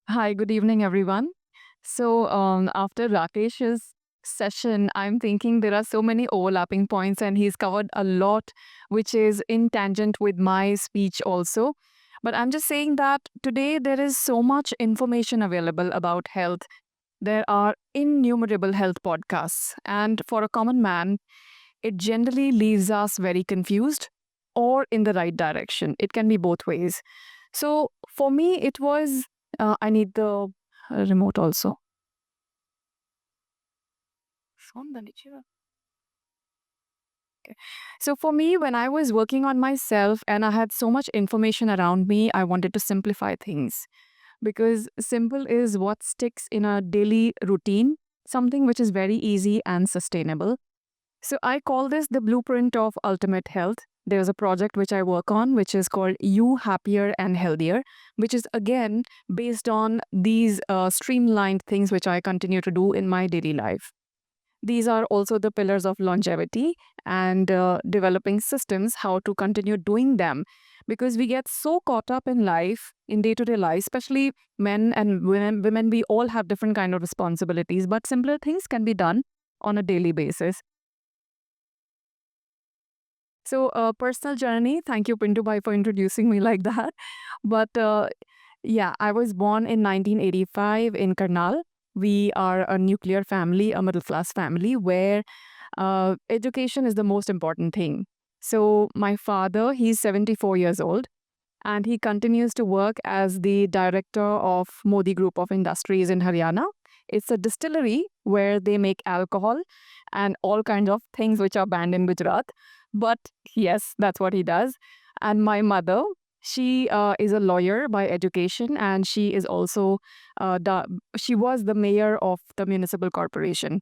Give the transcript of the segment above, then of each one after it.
Hi, good evening, everyone. After Rakesh's session, I'm thinking there are so many overlapping points, and he's covered a lot, which is in tangent with my speech also. But I'm just saying that today there is so much information available about health. There are innumerable health podcasts, and for a common man, it generally leaves us very confused or in the right direction. It can be both ways. So for me, it was I need the remote also. Phone the niche. Okay. So for me, when I was working on myself and I had so much information around me, I wanted to simplify things because simple is what sticks in a daily routine, something which is very easy and sustainable. So I call this the blueprint of ultimate health. There's a project which I work on, which is called You Happier and Healthier, which is again based on these streamlined things which I continue to do in my daily life. These are also the pillars of longevity and developing systems, how to continue doing them. Because we get so caught up in life, in day to day life, especially men and women, we all have different kind of responsibilities, but simpler things can be done on a daily basis. So, personal journey. Thank you, Pintu Bhai, for introducing me like that. But yeah, I was born in 1985 in Karnal. We are a nuclear family, a middle class family, where education is the most important thing. So, my father, he's 74 years old, and he continues to work as the director of Modi Group of Industries in Haryana. It's a distillery where they make alcohol and all kinds of things which are banned in Gujarat. But yes, that's what he does. And my mother, she is a lawyer by education, and she is also she was the mayor of the municipal corporation.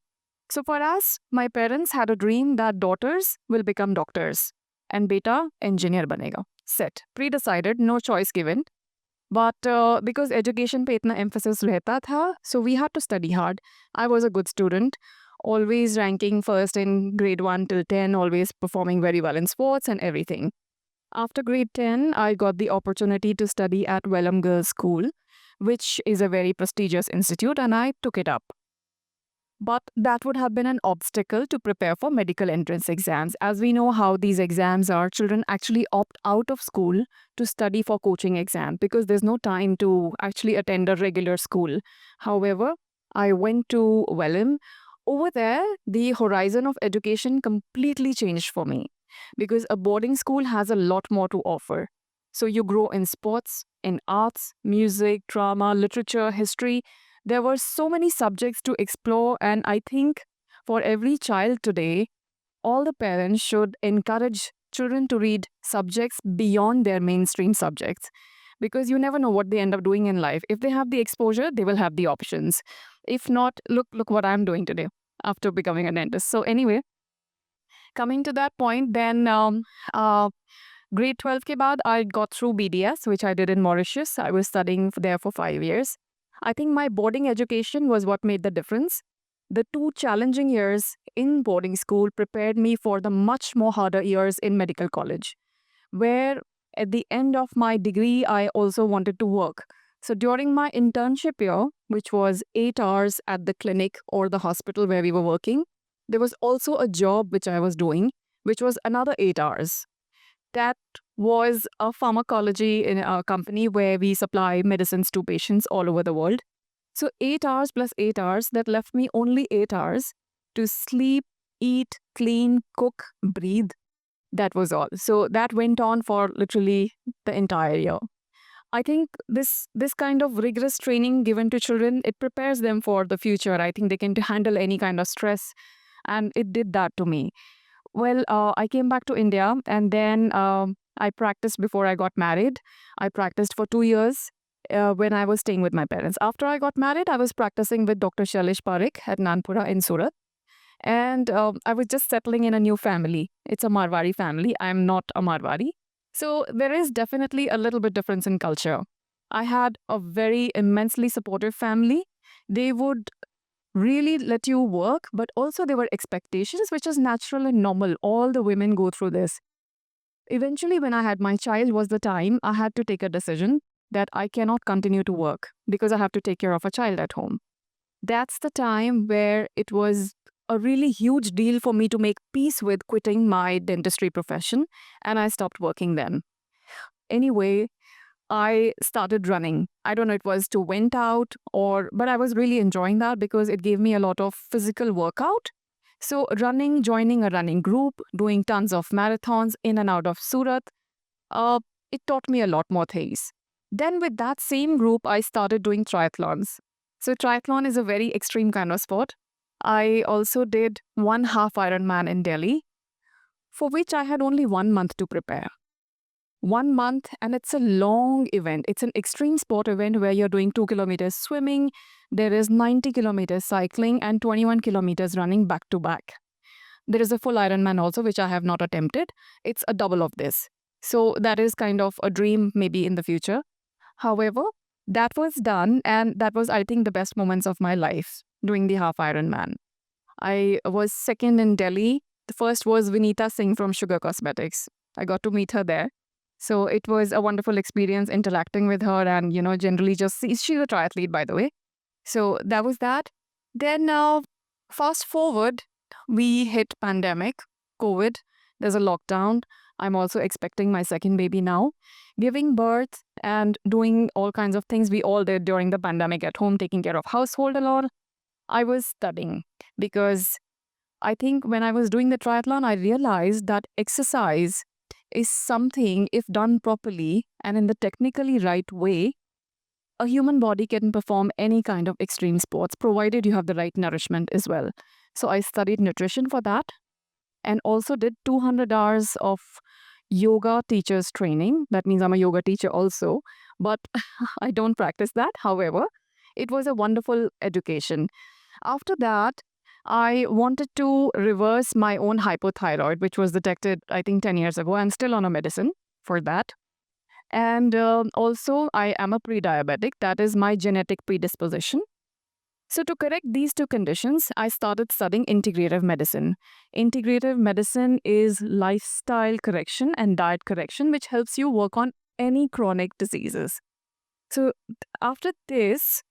So for us, my parents had a dream that daughters will become doctors and beta engineer banega. Set, pre-decided, no choice given. But because education पे इतना emphasis रहता था, so we had to study hard. I was a good student, always ranking first in grade 1 till 10, always performing very well in sports and everything. After grade 10, I got the opportunity to study at Welham Girls School, which is a very prestigious institute, and I took it up. But that would have been an obstacle to prepare for medical entrance exams. As we know how these exams are, children actually opt out of school to study for coaching exam because there's no time to actually attend a regular school. However, I went to Welham. Over there, the horizon of education completely changed for me because a boarding school has a lot more to offer. So you grow in sports, in arts, music, drama, literature, history. There were so many subjects to explore, and I think for every child today, all the parents should encourage children to read subjects beyond their mainstream subjects because you never know what they end up doing in life. If they have the exposure, they will have the options. If not, look what I'm doing today after becoming a dentist. So anyway, coming to that point, then grade 12 ke baad, I got through BDS, which I did in Mauritius. I was studying there for 5 years. I think my boarding education was what made the difference. The 2 challenging years in boarding school prepared me for the much more harder years in medical college, where at the end of my degree, I also wanted to work. So during my internship year, which was 8 hours at the clinic or the hospital where we were working, there was also a job which I was doing, which was another 8 hours. That was a pharmacology in a company where we supply medicines to patients all over the world. So 8 hours plus 8 hours, that left me only 8 hours to sleep, eat, clean, cook, breathe. That was all. So that went on for literally the entire year. I think this kind of rigorous training given to children, it prepares them for the future. I think they can handle any kind of stress, and it did that to me. Well, I came back to India, and then I practiced before I got married. I practiced for 2 years when I was staying with my parents. After I got married, I was practicing with Dr. Shailesh Parekh at Nanpura in Surat. And I was just settling in a new family. It's a Marwari family. I'm not a Marwari. So there is definitely a little bit difference in culture. I had a very immensely supportive family. They would really let you work, but also there were expectations, which is natural and normal. All the women go through this. Eventually, when I had my child, was the time I had to take a decision. that I cannot continue to work because I have to take care of a child at home. That's the time where it was a really huge deal for me to make peace with quitting my dentistry profession, and I stopped working then. Anyway, I started running. I don't know, it was to went out but I was really enjoying that because it gave me a lot of physical workout. So running, joining a running group, doing tons of marathons in and out of Surat, uh, it taught me a lot more things. Then with that same group, I started doing triathlons. So triathlon is a very extreme kind of sport. I also did one half Ironman in Delhi, for which I had only 1 month to prepare. 1 month, and it's a long event. It's an extreme sport event where you're doing 2 kilometers swimming, there is 90 kilometers cycling, and 21 kilometers running back to back. There is a full Ironman also, which I have not attempted. It's a double of this. So that is kind of a dream maybe in the future. However, that was done, and that was, I think, the best moments of my life doing the half Ironman. I was second in Delhi. The first was Vinita Singh from Sugar Cosmetics. I got to meet her there. So it was a wonderful experience interacting with her and, generally just she's a triathlete, by the way. So that was that. Then now, fast forward, we hit pandemic, COVID. There's a lockdown. I'm also expecting my second baby now. Giving birth and doing all kinds of things we all did during the pandemic at home, taking care of household a lot. I was studying because I think when I was doing the triathlon, I realized that exercise is something, if done properly and in the technically right way, a human body can perform any kind of extreme sports, provided you have the right nourishment as well. So I studied nutrition for that and also did 200 hours of yoga teachers training. That means I'm a yoga teacher also, but I don't practice that. However, it was a wonderful education. After that, I wanted to reverse my own hypothyroid, which was detected, I think, 10 years ago. I'm still on a medicine for that. And also, I am a pre-diabetic. That is my genetic predisposition. So to correct these two conditions, I started studying integrative medicine. Integrative medicine is lifestyle correction and diet correction, which helps you work on any chronic diseases. So after this,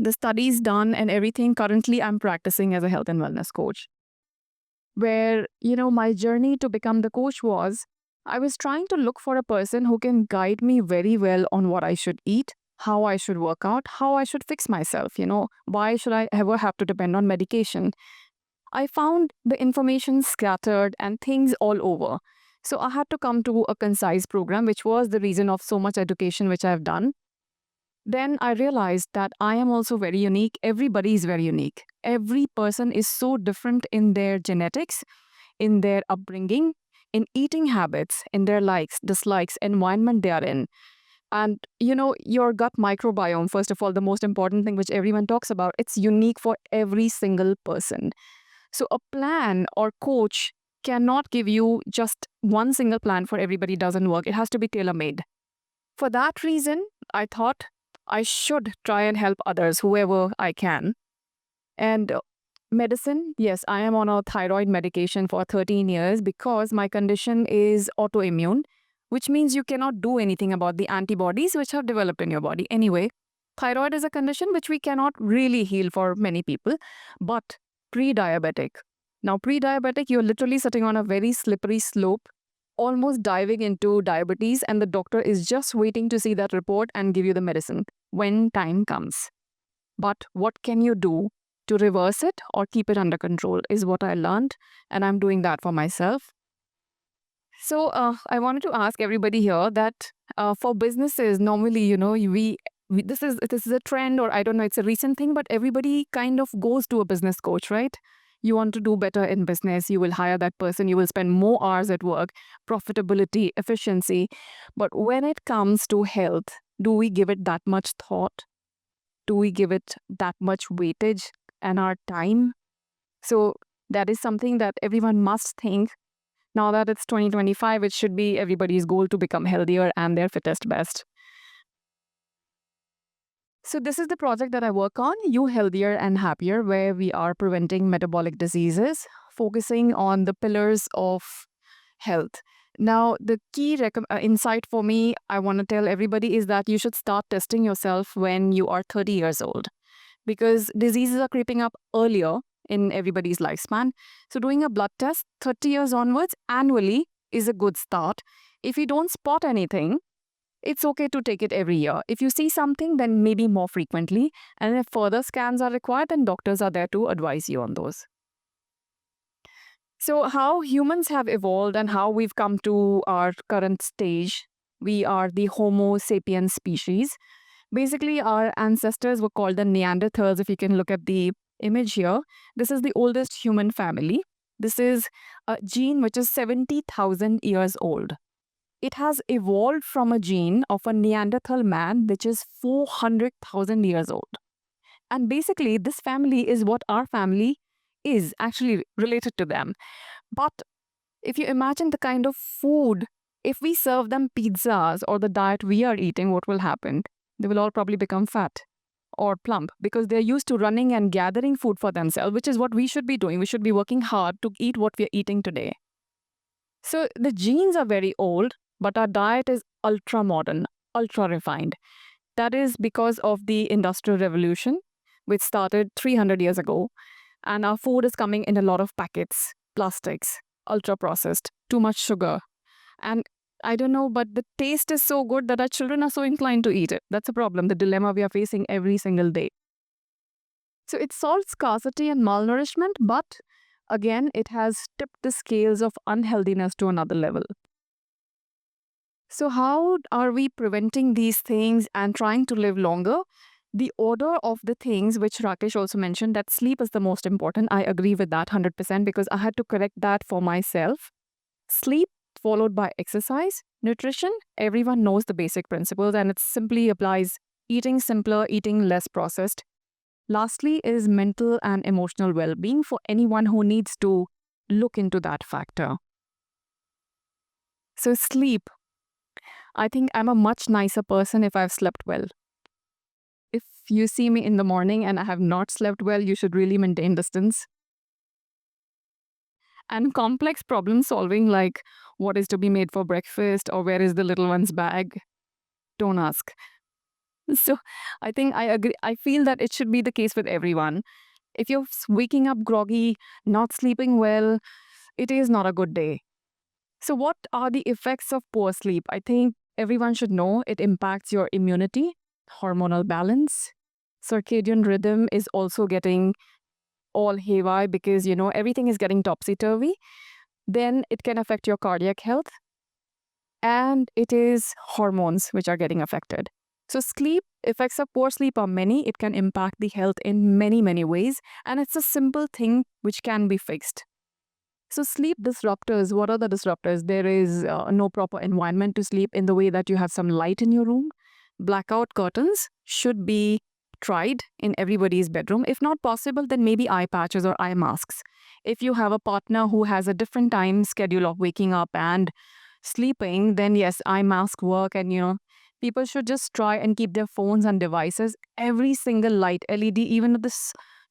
the studies done and everything, currently I'm practicing as a health and wellness coach. Where, my journey to become the coach was, I was trying to look for a person who can guide me very well on what I should eat, how I should work out, how I should fix myself, why should I ever have to depend on medication? I found the information scattered and things all over. So I had to come to a concise program, which was the reason of so much education which I've done. Then I realized that I am also very unique. Everybody is very unique. Every person is so different in their genetics, in their upbringing, in eating habits, in their likes, dislikes, environment they are in. And, your gut microbiome, first of all, the most important thing which everyone talks about, it's unique for every single person. So a plan or coach cannot give you just one single plan for everybody, doesn't work. It has to be tailor-made. For that reason, I thought I should try and help others, whoever I can. And medicine, yes, I am on a thyroid medication for 13 years because my condition is autoimmune, which means you cannot do anything about the antibodies which have developed in your body. Anyway, thyroid is a condition which we cannot really heal for many people, but pre-diabetic. Now, pre-diabetic, you're literally sitting on a very slippery slope, almost diving into diabetes, and the doctor is just waiting to see that report and give you the medicine when time comes. But what can you do to reverse it or keep it under control is what I learned, and I'm doing that for myself. So I wanted to ask everybody here that for businesses, normally, this is a trend, or I don't know, it's a recent thing, but everybody kind of goes to a business coach, right? You want to do better in business, you will hire that person, you will spend more hours at work, profitability, efficiency. But when it comes to health, do we give it that much thought? Do we give it that much weightage and our time? So that is something that everyone must think. Now that it's 2025, it should be everybody's goal to become healthier and their fittest best. So this is the project that I work on, You Healthier and Happier, where we are preventing metabolic diseases, focusing on the pillars of health. Now, the key insight for me, I want to tell everybody is that you should start testing yourself when you are 30 years old because diseases are creeping up earlier in everybody's lifespan. So, doing a blood test 30 years onwards annually is a good start. If you don't spot anything, it's okay to take it every year. If you see something, then maybe more frequently. And if further scans are required, then doctors are there to advise you on those. So, how humans have evolved and how we've come to our current stage, we are the Homo sapiens species. Basically, our ancestors were called the Neanderthals. If you can look at the image here, this is the oldest human family. This is a gene which is 70,000 years old. It has evolved from a gene of a Neanderthal man, which is 400,000 years old. And basically, this family is what our family is actually related to them. But if you imagine the kind of food, if we serve them pizzas or the diet we are eating, what will happen? They will all probably become fat or plump because they're used to running and gathering food for themselves, which is what we should be doing. We should be working hard to eat what we're eating today. So the genes are very old, but our diet is ultra modern, ultra refined. That is because of the Industrial Revolution, which started 300 years ago. And our food is coming in a lot of packets, plastics, ultra processed, too much sugar. And I don't know, but the taste is so good that our children are so inclined to eat it. That's a problem, the dilemma we are facing every single day. So it solves scarcity and malnourishment, but again, it has tipped the scales of unhealthiness to another level. So, how are we preventing these things and trying to live longer? The order of the things, which Rakesh also mentioned, that sleep is the most important. I agree with that 100% because I had to correct that for myself. Sleep followed by exercise, nutrition. Everyone knows the basic principles and it simply applies eating simpler, eating less processed. Lastly, is mental and emotional well being for anyone who needs to look into that factor. So, sleep. I think I'm a much nicer person if I've slept well. If you see me in the morning and I have not slept well, you should really maintain distance. And complex problem solving, like what is to be made for breakfast or where is the little one's bag, don't ask. So I think I agree. I feel that it should be the case with everyone. If you're waking up groggy, not sleeping well, it is not a good day. So, what are the effects of poor sleep? I think everyone should know it impacts your immunity, hormonal balance. Circadian rhythm is also getting all haywire because, everything is getting topsy-turvy. Then it can affect your cardiac health. And it is hormones which are getting affected. So sleep, effects of poor sleep are many. It can impact the health in many, many ways. And it's a simple thing which can be fixed. So sleep disruptors, what are the disruptors? There is no proper environment to sleep in the way that you have some light in your room. Blackout curtains should be tried in everybody's bedroom. If not possible, then maybe eye patches or eye masks. If you have a partner who has a different time schedule of waking up and sleeping, then yes, eye mask work. And people should just try and keep their phones and devices. Every single light, LED, even the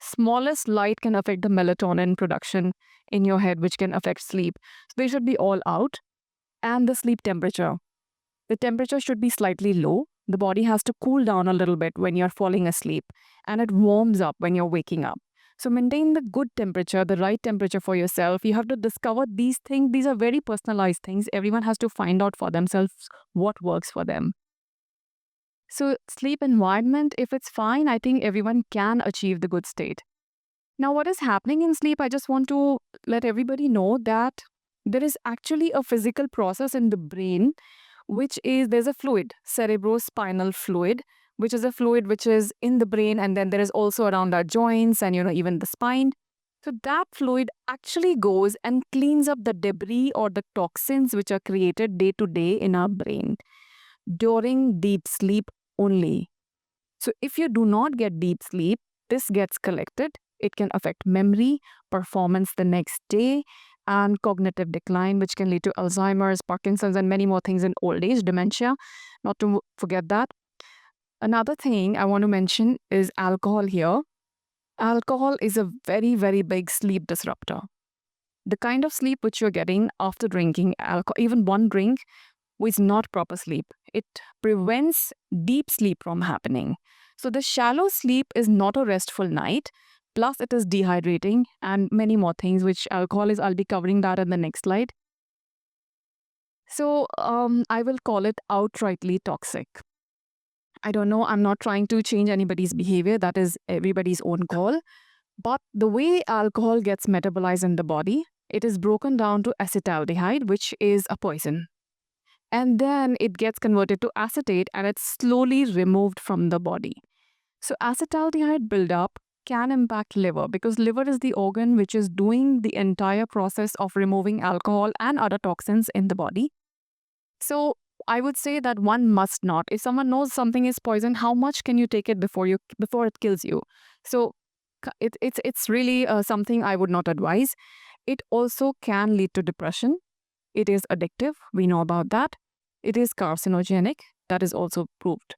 smallest light can affect the melatonin production in your head, which can affect sleep. So they should be all out. And the sleep temperature. The temperature should be slightly low. The body has to cool down a little bit when you're falling asleep, and it warms up when you're waking up. So maintain the good temperature, the right temperature for yourself. You have to discover these things. These are very personalized things. Everyone has to find out for themselves what works for them. So sleep environment, if it's fine, I think everyone can achieve the good state. Now, what is happening in sleep? I just want to let everybody know that there is actually a physical process in the brain, which is there's a fluid, cerebrospinal fluid, which is a fluid which is in the brain, and then there is also around our joints and even the spine. So that fluid actually goes and cleans up the debris or the toxins which are created day to day in our brain during deep sleep only. So if you do not get deep sleep, this gets collected. It can affect memory, performance the next day, and cognitive decline, which can lead to Alzheimer's, Parkinson's, and many more things in old age, dementia. Not to forget that. Another thing I want to mention is alcohol here. Alcohol is a very, very big sleep disruptor. The kind of sleep which you're getting after drinking alcohol, even one drink, is not proper sleep. It prevents deep sleep from happening. So the shallow sleep is not a restful night. Plus, it is dehydrating and many more things, which alcohol is. I'll be covering that in the next slide. So I will call it outrightly toxic. I don't know. I'm not trying to change anybody's behavior. That is everybody's own call. But the way alcohol gets metabolized in the body, it is broken down to acetaldehyde, which is a poison. And then it gets converted to acetate and it's slowly removed from the body. So acetaldehyde buildup can impact liver because liver is the organ which is doing the entire process of removing alcohol and other toxins in the body. So I would say that one must not. If someone knows something is poison, how much can you take it before it kills you? So it's really something I would not advise. It also can lead to depression. It is addictive. We know about that. It is carcinogenic. That is also proved.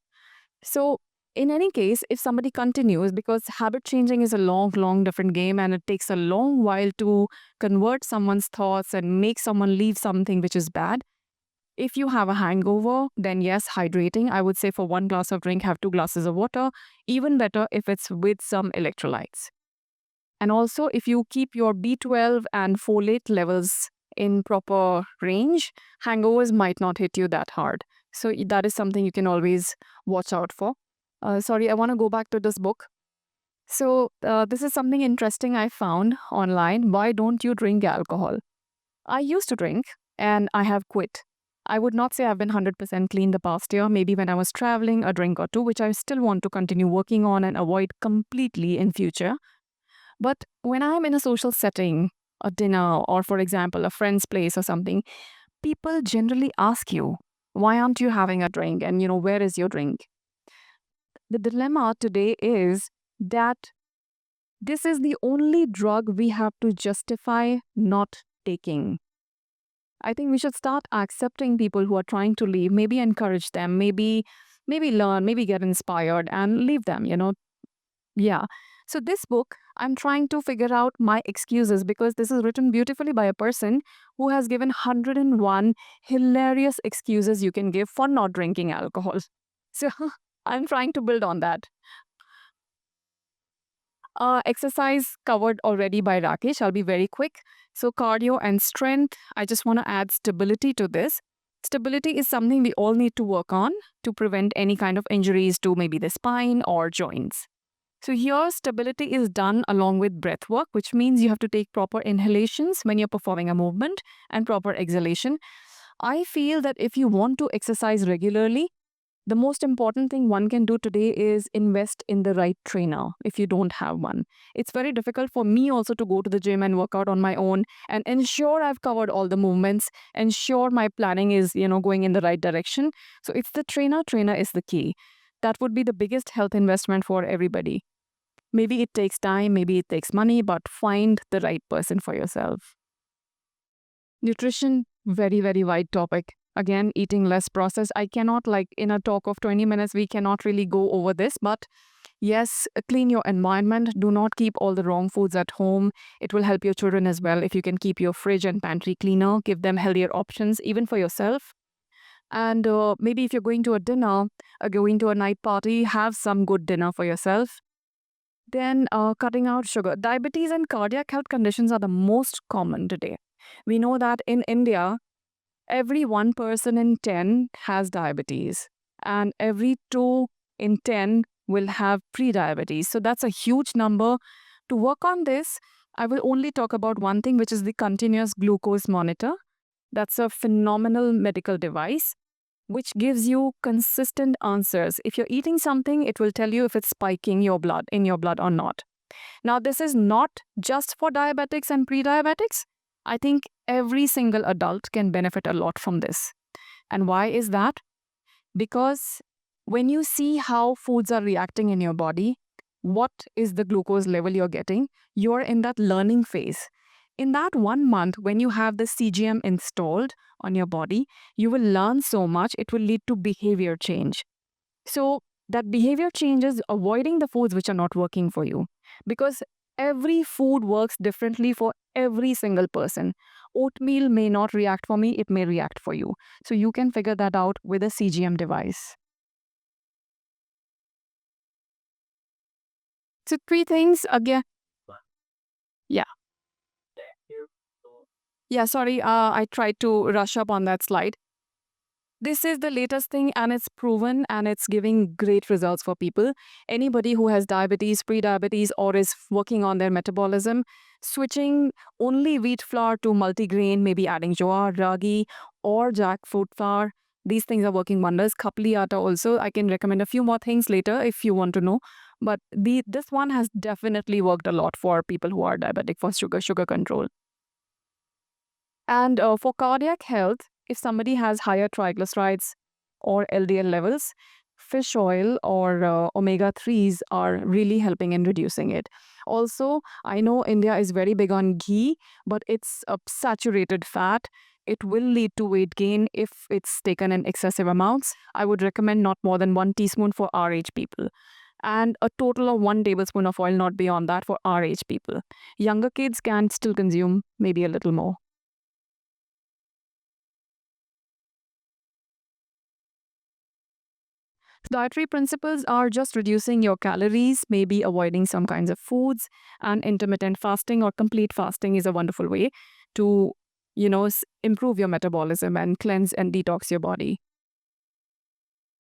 So in any case, if somebody continues, because habit changing is a long different game and it takes a long while to convert someone's thoughts and make someone leave something which is bad. If you have a hangover, then yes, hydrating. I would say for 1 glass of drink, have 2 glasses of water. Even better if it's with some electrolytes. And also, if you keep your B12 and folate levels in proper range, hangovers might not hit you that hard. So that is something you can always watch out for. Sorry, I want to go back to this book. So this is something interesting I found online. Why don't you drink alcohol? I used to drink and I have quit. I would not say I've been 100% clean the past year. Maybe when I was traveling, a drink or two, which I still want to continue working on and avoid completely in future. But when I'm in a social setting, a dinner, or for example, a friend's place or something, people generally ask you, why aren't you having a drink? And, where is your drink? The dilemma today is that this is the only drug we have to justify not taking. I think we should start accepting people who are trying to leave, maybe encourage them, maybe learn, maybe get inspired and leave them, Yeah. So this book, I'm trying to figure out my excuses because this is written beautifully by a person who has given 101 hilarious excuses you can give for not drinking alcohol. So I'm trying to build on that. Exercise covered already by Rakesh. I'll be very quick. So cardio and strength, I just want to add stability to this. Stability is something we all need to work on to prevent any kind of injuries to maybe the spine or joints. So here, stability is done along with breath work, which means you have to take proper inhalations when you're performing a movement and proper exhalation. I feel that if you want to exercise regularly, the most important thing one can do today is invest in the right trainer if you don't have one. It's very difficult for me also to go to the gym and work out on my own and ensure I've covered all the movements, ensure my planning is, going in the right direction. So it's the trainer. Trainer is the key. That would be the biggest health investment for everybody. Maybe it takes time, maybe it takes money, but find the right person for yourself. Nutrition, very, very wide topic. Again, eating less processed. I cannot, in a talk of 20 minutes, we cannot really go over this. But yes, clean your environment. Do not keep all the wrong foods at home. It will help your children as well. If you can keep your fridge and pantry cleaner, give them healthier options, even for yourself. And maybe if you're going to a dinner, going to a night party, have some good dinner for yourself. Then cutting out sugar. Diabetes and cardiac health conditions are the most common today. We know that in India, every 1 person in 10 has diabetes, and every 2 in 10 will have pre-diabetes. So that's a huge number. To work on this, I will only talk about one thing, which is the continuous glucose monitor. That's a phenomenal medical device which gives you consistent answers. If you're eating something, it will tell you if it's spiking in your blood or not. Now, this is not just for diabetics and pre-diabetics. I think every single adult can benefit a lot from this. And why is that? Because when you see how foods are reacting in your body, what is the glucose level you're getting, you're in that learning phase. In that 1 month, when you have the CGM installed on your body, you will learn so much, it will lead to behavior change. So that behavior change is avoiding the foods which are not working for you. Because every food works differently for every single person. Oatmeal may not react for me, it may react for you. So you can figure that out with a CGM device. So three things again. Yeah. Yeah, sorry, I tried to rush up on that slide. This is the latest thing and it's proven and it's giving great results for people. Anybody who has diabetes, pre-diabetes, or is working on their metabolism, switching only wheat flour to multigrain, maybe adding jowar, ragi, or jackfruit flour. These things are working wonders. Kapli atta also. I can recommend a few more things later if you want to know. But this one has definitely worked a lot for people who are diabetic for sugar control. And for cardiac health, if somebody has higher triglycerides or LDL levels, fish oil or omega 3s are really helping in reducing it. Also, I know India is very big on ghee, but it's a saturated fat. It will lead to weight gain if it's taken in excessive amounts. I would recommend not more than 1 teaspoon for our age people. And a total of 1 tablespoon of oil, not beyond that, for our age people. Younger kids can still consume maybe a little more. Dietary principles are just reducing your calories, maybe avoiding some kinds of foods, and intermittent fasting or complete fasting is a wonderful way to, improve your metabolism and cleanse and detox your body.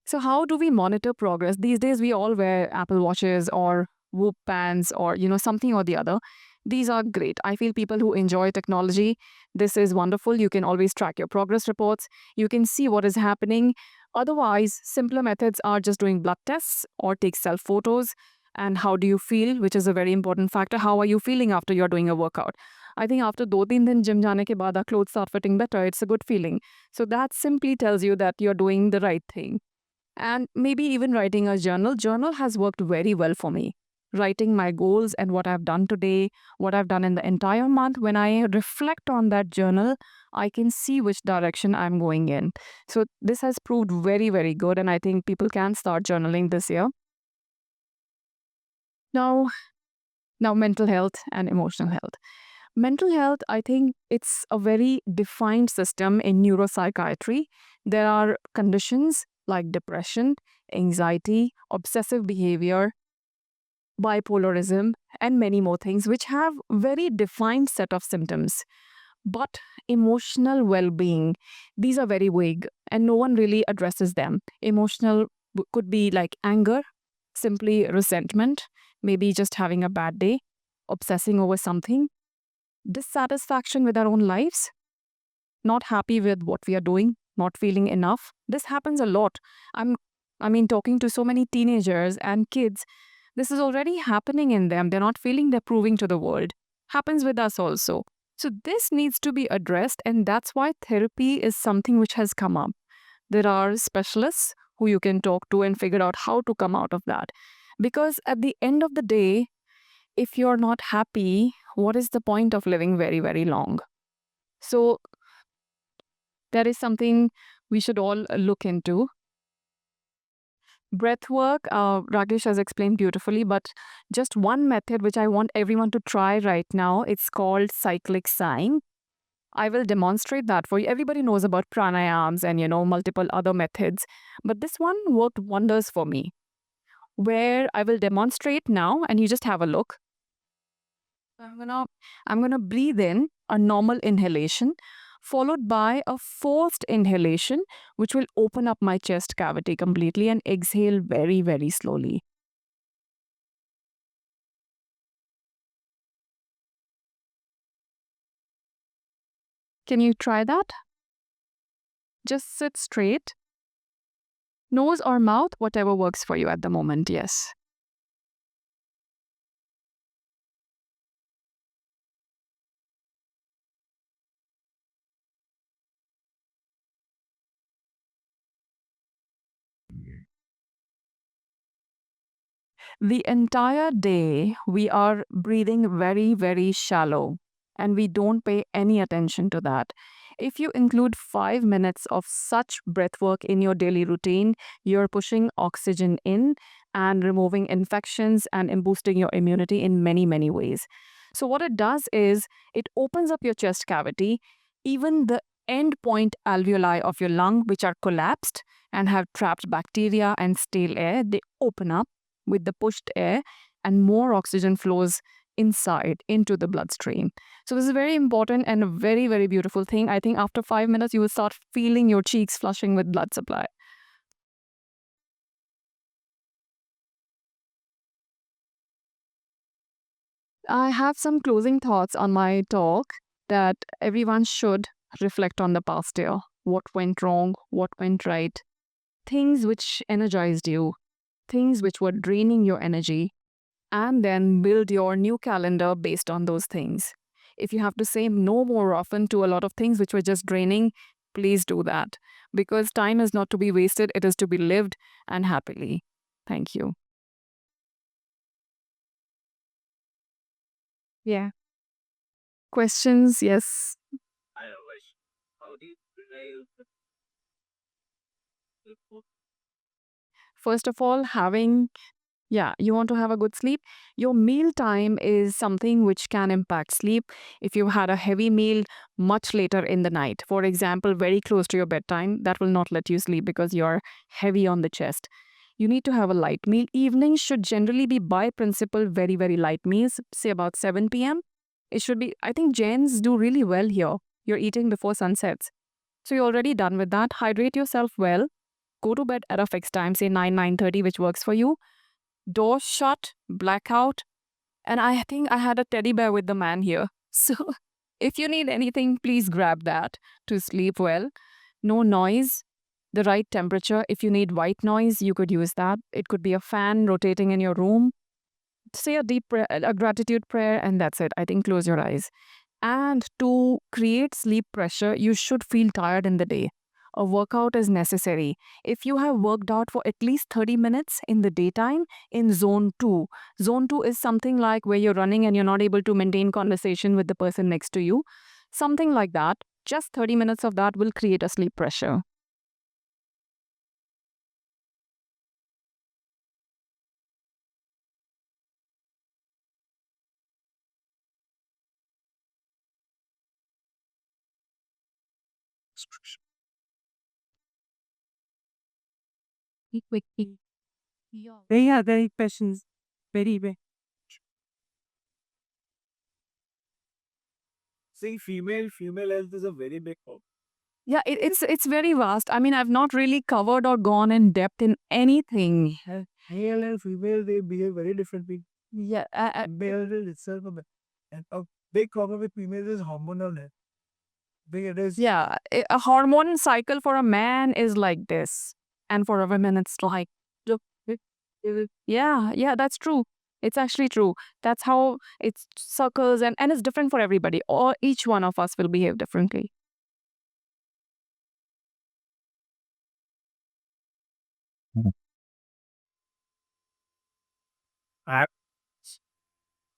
So, how do we monitor progress? These days, we all wear Apple Watches or Whoop bands or, something or the other. These are great. I feel people who enjoy technology, this is wonderful. You can always track your progress reports. You can see what is happening. Otherwise, simpler methods are just doing blood tests or take self photos. And how do you feel, which is a very important factor. How are you feeling after you're doing a workout? I think after 2-3 दिन gym जाने के बाद our clothes start fitting better. It's a good feeling. So that simply tells you that you're doing the right thing. And maybe even writing a journal has worked very well for me. Writing my goals and what I've done today, what I've done in the entire month, when I reflect on that journal, I can see which direction I'm going in. So this has proved very, very good, and I think people can start journaling this year. Now, mental health and emotional health. Mental health, I think it's a very defined system in neuropsychiatry. There are conditions like depression, anxiety, obsessive behavior, bipolarism, and many more things which have very defined set of symptoms. But emotional well-being, these are very vague and no one really addresses them. Emotional could be like anger, simply resentment, maybe just having a bad day, obsessing over something, dissatisfaction with our own lives, not happy with what we are doing, not feeling enough. This happens a lot. I'm talking to so many teenagers and kids. This is already happening in them. They're not feeling they're proving to the world. Happens with us also. So this needs to be addressed, and that's why therapy is something which has come up. There are specialists who you can talk to and figure out how to come out of that. Because at the end of the day, if you're not happy, what is the point of living very, very long? So that is something we should all look into. Breath work, Rakesh has explained beautifully, but just one method which I want everyone to try right now, it's called cyclic sighing. I will demonstrate that for you. Everybody knows about pranayams and, multiple other methods, but this one worked wonders for me, where I will demonstrate now and you just have a look. I'm gonna breathe in a normal inhalation followed by a forced inhalation which will open up my chest cavity completely and exhale very, very slowly. Can you try that? Just sit straight. Nose or mouth, whatever works for you at the moment, yes. The entire day, we are breathing very, very shallow and we don't pay any attention to that. If you include 5 minutes of such breath work in your daily routine, you're pushing oxygen in. and removing infections and boosting your immunity in many, many ways. So, what it does is it opens up your chest cavity, even the end point alveoli of your lung, which are collapsed and have trapped bacteria and stale air, they open up with the pushed air, and more oxygen flows inside into the bloodstream. So, this is very important and a very, very beautiful thing. I think after 5 minutes, you will start feeling your cheeks flushing with blood supply. I have some closing thoughts on my talk that everyone should reflect on the past year. What went wrong? What went right? Things which energized you, things which were draining your energy, and then build your new calendar based on those things. If you have to say no more often to a lot of things which were just draining, please do that because time is not to be wasted, it is to be lived and happily. Thank you. Yeah. Questions? Yes. First of all, yeah, you want to have a good sleep. Your meal time is something which can impact sleep. If you had a heavy meal much later in the night, for example, very close to your bedtime, that will not let you sleep because you're heavy on the chest. You need to have a light meal. Evenings should generally be by principle very, very light meals, say about 7 p.m. It should be, I think Jains do really well here. You're eating before sunsets. So you're already done with that. Hydrate yourself well. Go to bed at a fixed time, say 9, 9:30, which works for you. Doors shut, blackout, and I think I had a teddy bear with the man here. So if you need anything, please grab that to sleep well. No noise, the right temperature. If you need white noise, you could use that. It could be a fan rotating in your room. Say a deep prayer, a gratitude prayer, and that's it. I think close your eyes. And to create sleep pressure, you should feel tired in the day. A workout is necessary. If you have worked out for at least 30 minutes in the daytime in zone 2 is something like where you're running and you're not able to maintain conversation with the person next to you. Something like that. Just 30 minutes of that will create a sleep pressure. Quickly. Very other questions. Very, very. See, female health is a very big topic. Yeah, it's very vast. I mean, I've not really covered or gone in depth in anything. Male and female, they behave very differently. Yeah, Male is itself and a big problem with females is hormonal health. It is yeah. A hormone cycle for a man is like this, and for a woman, it's like, yeah, yeah, that's true. It's actually true. That's how it circles, and it's different for everybody. Or each one of us will behave differently. I,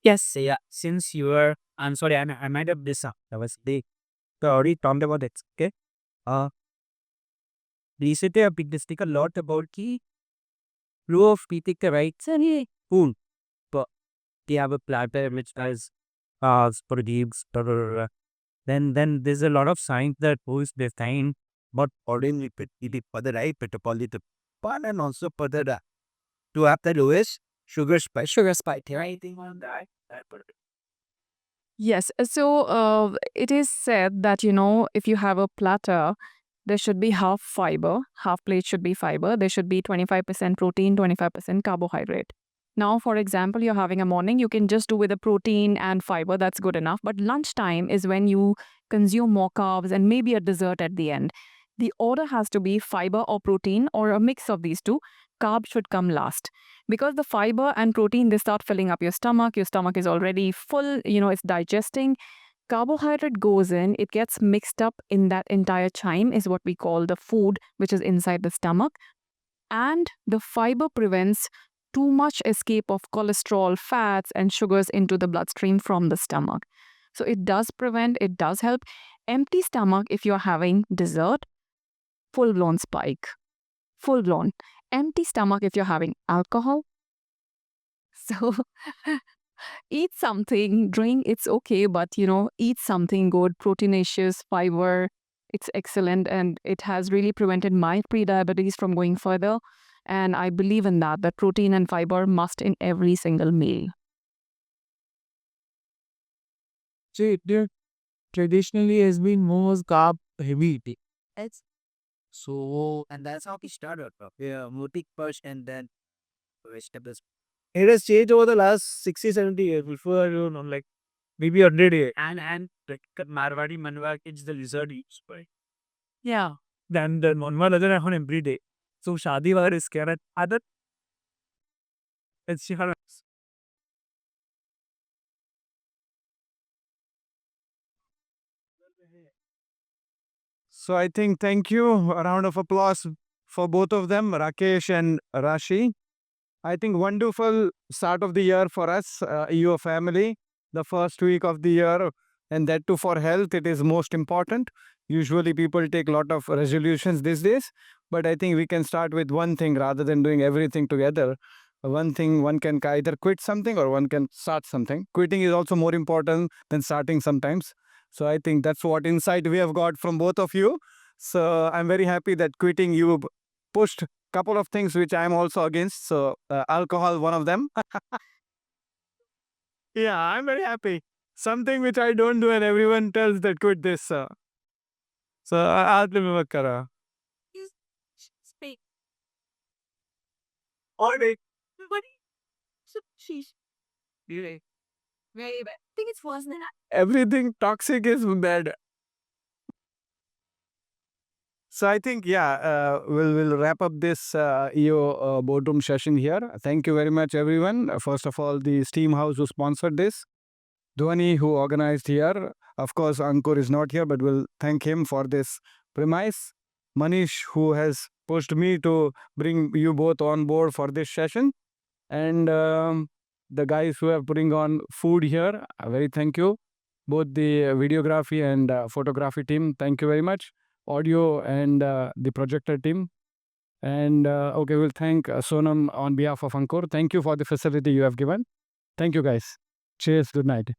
yes, yeah. Since you were, I'm sorry, I might have this up. That was the we already talked about it. Okay. Uh, recently I've been discussing a lot about the flow of eating the right food. But they have a platter which has proteins. Then there's a lot of science that who's design but ordinary the right metabolic pan and also further to have the lowest sugar spike. Right? Thing on that. Yes. So it is said that, if you have a platter, there should be half fiber, half plate should be fiber. There should be 25% protein, 25% carbohydrate. Now, for example, you're having a morning, you can just do with the protein and fiber, that's good enough. But lunchtime is when you consume more carbs and maybe a dessert at the end. The order has to be fiber or protein or a mix of these two. Carb should come last because the fiber and protein, they start filling up your stomach. Your stomach is already full, it's digesting. Carbohydrate goes in, it gets mixed up in that entire chyme, is what we call the food which is inside the stomach. And the fiber prevents too much escape of cholesterol, fats, and sugars into the bloodstream from the stomach. So it does prevent, it does help. Empty stomach, if you're having dessert, full blown spike. Full blown. empty stomach if you're having alcohol. So eat something, drink, it's okay, but eat something good, proteinaceous, fiber. It's excellent and it has really prevented my pre-diabetes from going further. And I believe in that protein and fiber must in every single meal. See, India traditionally has been most carb heavy eating. It's so, and that's how we started. Yeah, multi push and then vegetables. It has changed over the last 60, 70 years. Before, like maybe 100 years. And like Marwadi Manwa kids the lizard eats, right? Yeah. Then the Manwa doesn't have every day. So Shadi war is scared. Other it's Shihara. So I think thank you. A round of applause for both of them, Rakesh and Rashi. I think wonderful start of the year for us, your family, the first week of the year, and that too for health. It is most important. Usually people take a lot of resolutions these days, but I think we can start with one thing rather than doing everything together. One thing one can either quit something or one can start something. Quitting is also more important than starting sometimes. So I think that's what insight we have got from both of you. So I'm very happy that quitting you pushed couple of things which I'm also against. So alcohol, one of them. Yeah, I'm very happy. Something which I don't do and everyone tells that quit this. So I'll remember Kara. Speak. All right. What? Sheesh. Really? Very bad. I think it's worse than that. Everything toxic is bad. So I think we'll wrap up this EO boardroom session here. Thank you very much, everyone. First of all, the Steam House who sponsored this. Dhwani, who organized here. Of course, Ankur is not here, but we'll thank him for this premise. Manish, who has pushed me to bring you both on board for this session. And the guys who are putting on food here, very thank you. Both the videography and photography team, thank you very much. Audio and the projector team. And okay, we'll thank Sonam on behalf of Ankur. Thank you for the facility you have given. Thank you, guys. Cheers. Good night.